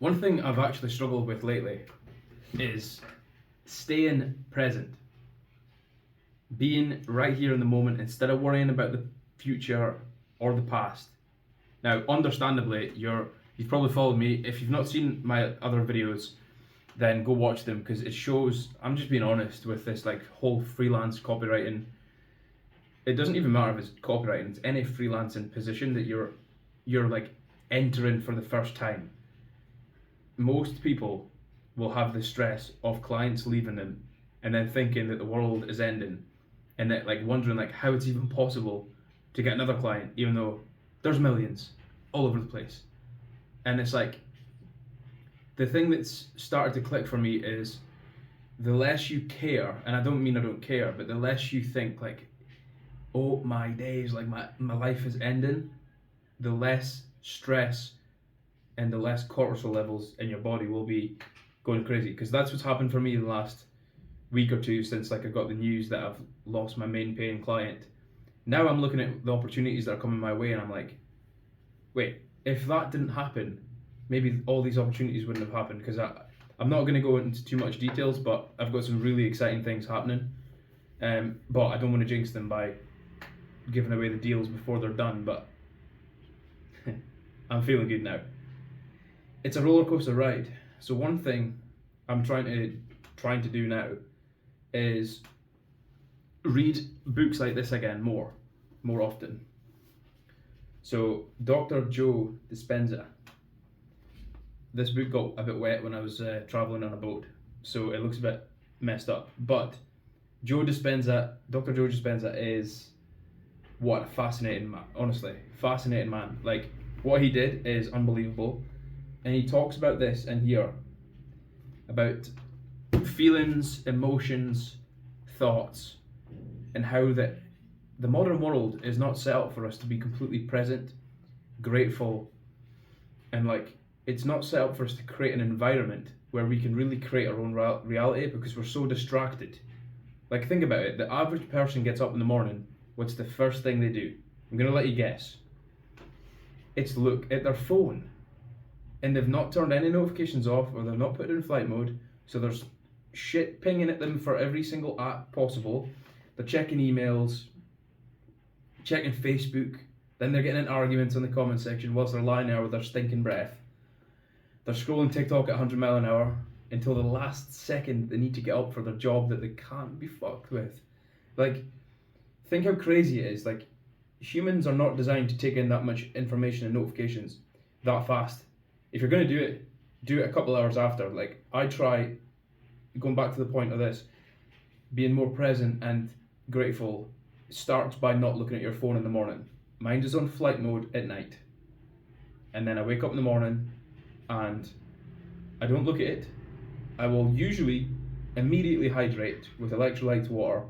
One thing I've actually struggled with lately is staying present, being right here in the moment instead of worrying about the future or the past. Now, understandably, you've probably followed me. If you've not seen my other videos, then go watch them, because it shows, I'm just being honest with this like whole freelance copywriting. It doesn't even matter if it's copywriting, it's any freelancing position that you're like entering for the first time. Most people will have the stress of clients leaving them and then thinking that the world is ending, and that like wondering like how it's even possible to get another client even though there's millions all over the place. And it's like, the thing that's started to click for me is the less you care, and I don't mean I don't care, but the less you think like, oh my days, like my life is ending, the less stress and the less cortisol levels in your body will be going crazy. Because that's what's happened for me the last week or two since like I got the news that I've lost my main paying client. Now I'm looking at the opportunities that are coming my way and I'm like, wait, if that didn't happen, maybe all these opportunities wouldn't have happened. Because I'm not going to go into too much details, but I've got some really exciting things happening. But I don't want to jinx them by giving away the deals before they're done. But I'm feeling good now. It's a roller coaster ride. So one thing I'm trying to do now is read books like this again more often. So Dr. Joe Dispenza. This book got a bit wet when I was traveling on a boat, so it looks a bit messed up. But Dr. Joe Dispenza is what a fascinating man. Honestly, fascinating man. Like, what he did is unbelievable. And he talks about this in here, about feelings, emotions, thoughts, and how that the modern world is not set up for us to be completely present, grateful, and like, it's not set up for us to create an environment where we can really create our own reality, because we're so distracted. Like, think about it. The average person gets up in the morning, what's the first thing they do? I'm going to let you guess. It's look at their phone. And they've not turned any notifications off, or they've not put it in flight mode, so there's shit pinging at them for every single app possible. They're checking emails, checking Facebook, then they're getting in arguments in the comment section whilst they're lying there with their stinking breath. They're scrolling TikTok at 100 mile an hour until the last second they need to get up for their job that they can't be fucked with. Like, think how crazy it is. Like, humans are not designed to take in that much information and notifications that fast. If you're going to do it a couple hours after. Like, I try, going back to the point of this, being more present and grateful starts by not looking at your phone in the morning. Mine is on flight mode at night. And then I wake up in the morning and I don't look at it. I will usually immediately hydrate with electrolyte water,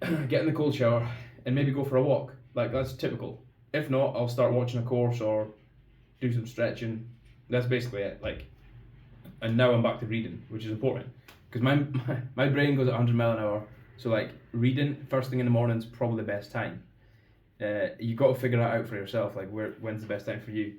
get in the cold shower, and maybe go for a walk. Like, that's typical. If not, I'll start watching a course or do some stretching. That's basically it. Like, and now I'm back to reading, which is important, because my brain goes at 100 mile an hour. So like, reading first thing in the morning is probably the best time. You got to figure that out for yourself. Like, when's the best time for you?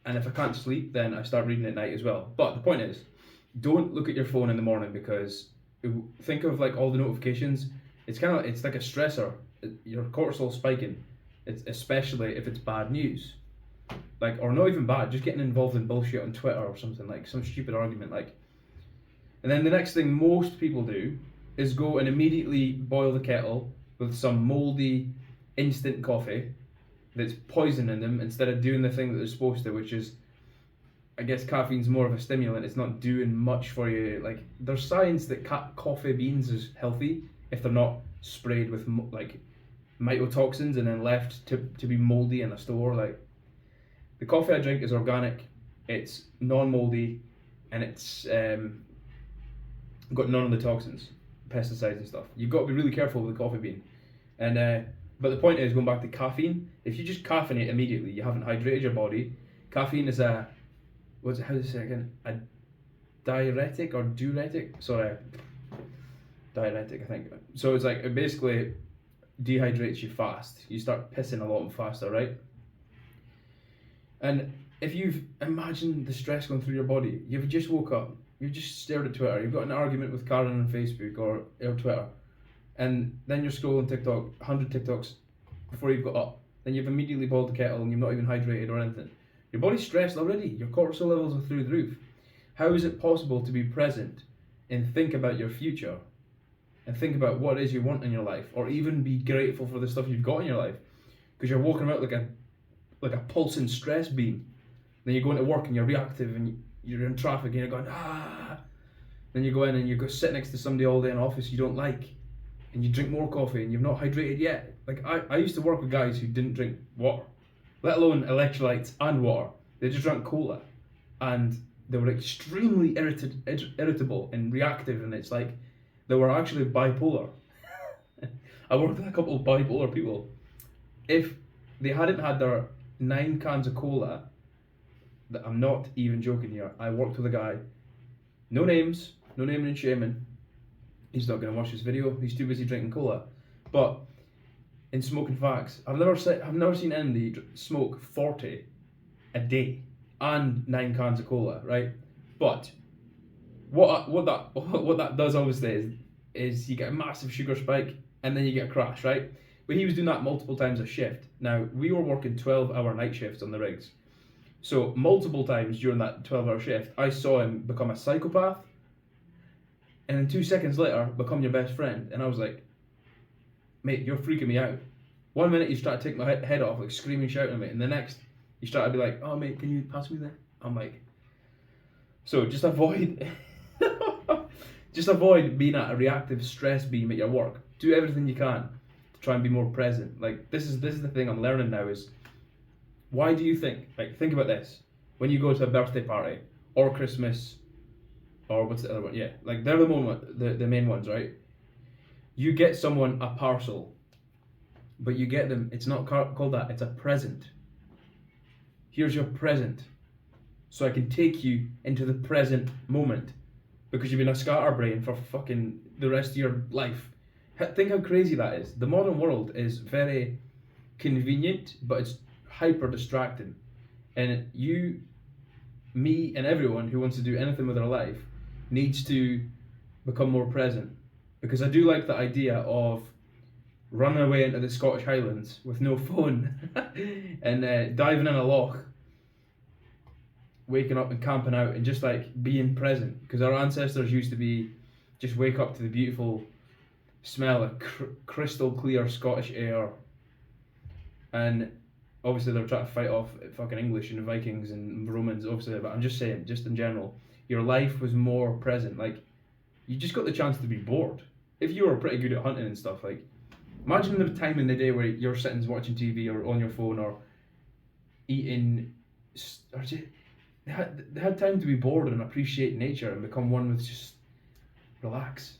And if I can't sleep, then I start reading at night as well. But the point is, don't look at your phone in the morning, because think of like all the notifications. It's like a stressor. Your cortisol spiking. It's especially if it's bad news. Like, or not even bad, just getting involved in bullshit on Twitter or something, like some stupid argument, like. And then the next thing most people do is go and immediately boil the kettle with some moldy instant coffee that's poison in them, instead of doing the thing that they're supposed to, which is, I guess caffeine's more of a stimulant. It's not doing much for you. Like, there's science that coffee beans is healthy if they're not sprayed with like mycotoxins and then left to be moldy in a store. Like, the coffee I drink is organic, it's non-moldy, and it's got none of the toxins, pesticides and stuff. You've got to be really careful with the coffee bean. And but the point is, going back to caffeine, if you just caffeinate immediately, you haven't hydrated your body. Caffeine is how do you say it again? A diuretic or diuretic? Sorry, diuretic, I think. So it's like, it basically dehydrates you fast. You start pissing a lot faster, right? And if you've imagined the stress going through your body, you've just woke up, you've just stared at Twitter, you've got an argument with Karen on Facebook or Twitter, and then you're scrolling TikTok, 100 TikToks before you've got up. Then you've immediately boiled the kettle and you've not even hydrated or anything. Your body's stressed already. Your cortisol levels are through the roof. How is it possible to be present and think about your future and think about what it is you want in your life, or even be grateful for the stuff you've got in your life? Because you're walking about like a pulsing stress beam. Then you go into work and you're reactive and you're in traffic and you're going, ah. Then you go in and you go sit next to somebody all day in an office you don't like, and you drink more coffee and you've not hydrated yet. Like I used to work with guys who didn't drink water, let alone electrolytes and water. They just drank cola, and they were extremely irritable and reactive, and it's like they were actually bipolar. I worked with a couple of bipolar people. If they hadn't had their 9 cans of cola, that I'm not even joking here, I worked with a guy, no names, no naming and shaming. He's not going to watch this video. He's too busy drinking cola. But in smoking facts, I've never seen anybody smoke 40 a day and 9 cans of cola, right? But what that does obviously is you get a massive sugar spike and then you get a crash, right? But he was doing that multiple times a shift. Now we were working 12-hour night shifts on the rigs, so multiple times during that 12-hour shift, I saw him become a psychopath, and then 2 seconds later become your best friend. And I was like, mate, you're freaking me out. 1 minute you start to take my head off, like screaming, shouting at me, and the next you start to be like, oh mate, can you pass me that? I'm like, so just avoid being at a reactive stress beam at your work. Do everything you can to try and be more present. Like this is the thing I'm learning now is, why do you think, like, think about this, when you go to a birthday party or Christmas, or what's the other one? Yeah, like they're the main ones, right? You get someone a parcel, but you get them, it's not called that, it's a present. Here's your present, so I can take you into the present moment, because you've been a scatterbrain for fucking the rest of your life. Think how crazy that is. The modern world is very convenient, but it's hyper distracting. And you, me, and everyone who wants to do anything with their life needs to become more present. Because I do like the idea of running away into the Scottish Highlands with no phone and diving in a loch, waking up and camping out and just like being present. Because our ancestors used to be just wake up to the beautiful smell of crystal clear Scottish air, and obviously they're trying to fight off fucking English and Vikings and Romans, obviously, but I'm just saying, just in general, your life was more present. Like, you just got the chance to be bored. If you were pretty good at hunting and stuff, like, imagine the time in the day where you're sitting watching TV or on your phone or eating, or just, they had time to be bored and appreciate nature and become one with just relax.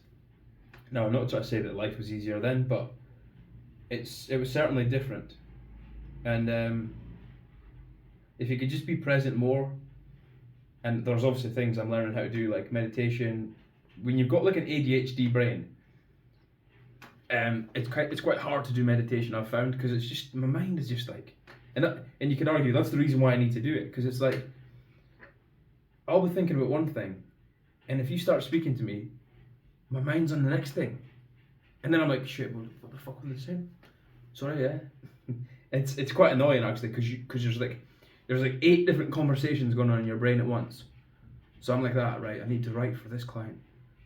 Now, I'm not trying to say that life was easier then, but it was certainly different. And if you could just be present more, and there's obviously things I'm learning how to do, like meditation. When you've got like an ADHD brain, it's quite hard to do meditation, I've found, because it's just, my mind is just like, and you can argue that's the reason why I need to do it, because it's like, I'll be thinking about one thing, and if you start speaking to me, my mind's on the next thing, and then I'm like, shit, what the fuck was I saying? Sorry, yeah. It's quite annoying actually, because there's like 8 different conversations going on in your brain at once. So I'm like that, right? I need to write for this client,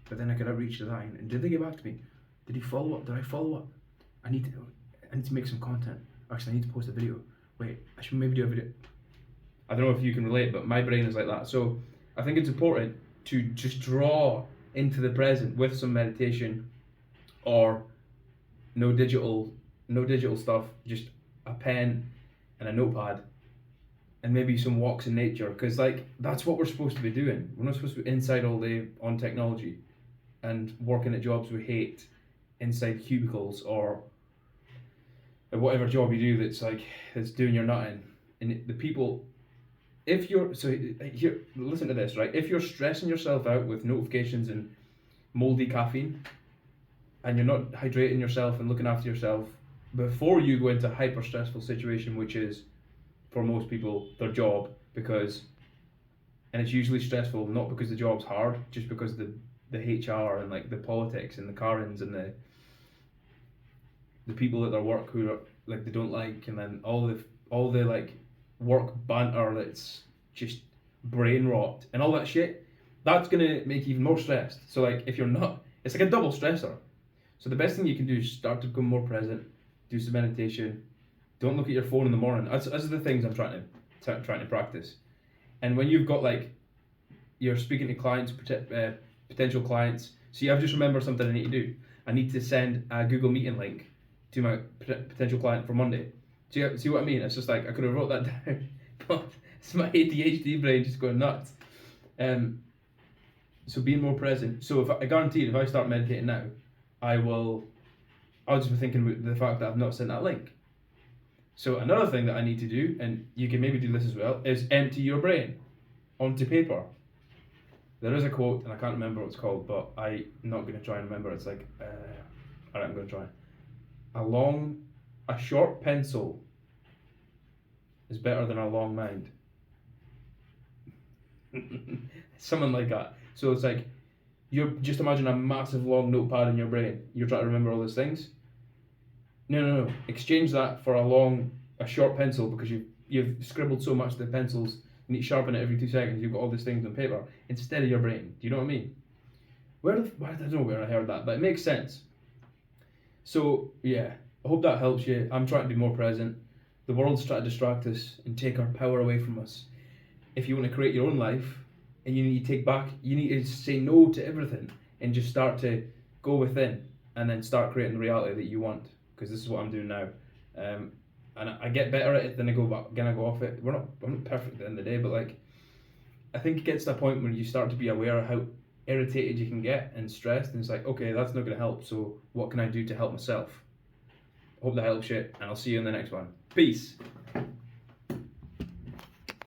but then I could outreach to that. And did they get back to me? Did he follow up? Did I follow up? I need to make some content. Actually, I need to post a video. Wait, I should maybe do a video. I don't know if you can relate, but my brain is like that. So I think it's important to just draw into the present with some meditation, or no digital stuff, just a pen and a notepad, and maybe some walks in nature, because like that's what we're supposed to be doing. We're not supposed to be inside all day on technology and working at jobs we hate, inside cubicles, or whatever job you do that's doing your nutting. And the people, if you're, so here, listen to this, right? If you're stressing yourself out with notifications and moldy caffeine, and you're not hydrating yourself and looking after yourself before you go into a hyper stressful situation, which is, for most people, their job, and it's usually stressful, not because the job's hard, just because the HR and like the politics and the Karens and the people at their work who are like they don't like, and then all the like work banter that's just brain rot and all that shit. That's gonna make you even more stressed. So like if you're not, it's like a double stressor. So the best thing you can do is start to become more present, do some meditation, don't look at your phone in the morning. That's the things I'm trying to practice. And when you've got like you're speaking to clients, potential clients, see, I've just remembered something I need to do. I need to send a Google Meeting link to my potential client for Monday. See what I mean? It's just like I could have wrote that down, but it's my ADHD brain just going nuts. So being more present. So if I guarantee if I start meditating now, I'll just be thinking about the fact that I've not sent that link. So another thing that I need to do, and you can maybe do this as well, is empty your brain onto paper. There is a quote, and I can't remember what it's called, but I'm not going to try and remember. It's like, alright, I'm going to try. A short pencil is better than a long mind. Something like that. So it's like, you're just imagine a massive long notepad in your brain. You're trying to remember all those things. No. Exchange that for a short pencil, because you've scribbled so much that pencils you need to sharpen it every 2 seconds. You've got all these things on paper instead of your brain. Do you know what I mean? I don't know where I heard that, but it makes sense. So yeah, I hope that helps you. I'm trying to be more present. The world's trying to distract us and take our power away from us. If you want to create your own life, and you need to say no to everything and just start to go within and then start creating the reality that you want. Because this is what I'm doing now. And I get better at it, then I go off it. I'm not perfect at the end of the day, but like, I think it gets to a point where you start to be aware of how irritated you can get and stressed, and it's like, okay, that's not going to help, so what can I do to help myself? Hope that helps you, and I'll see you in the next one. Peace.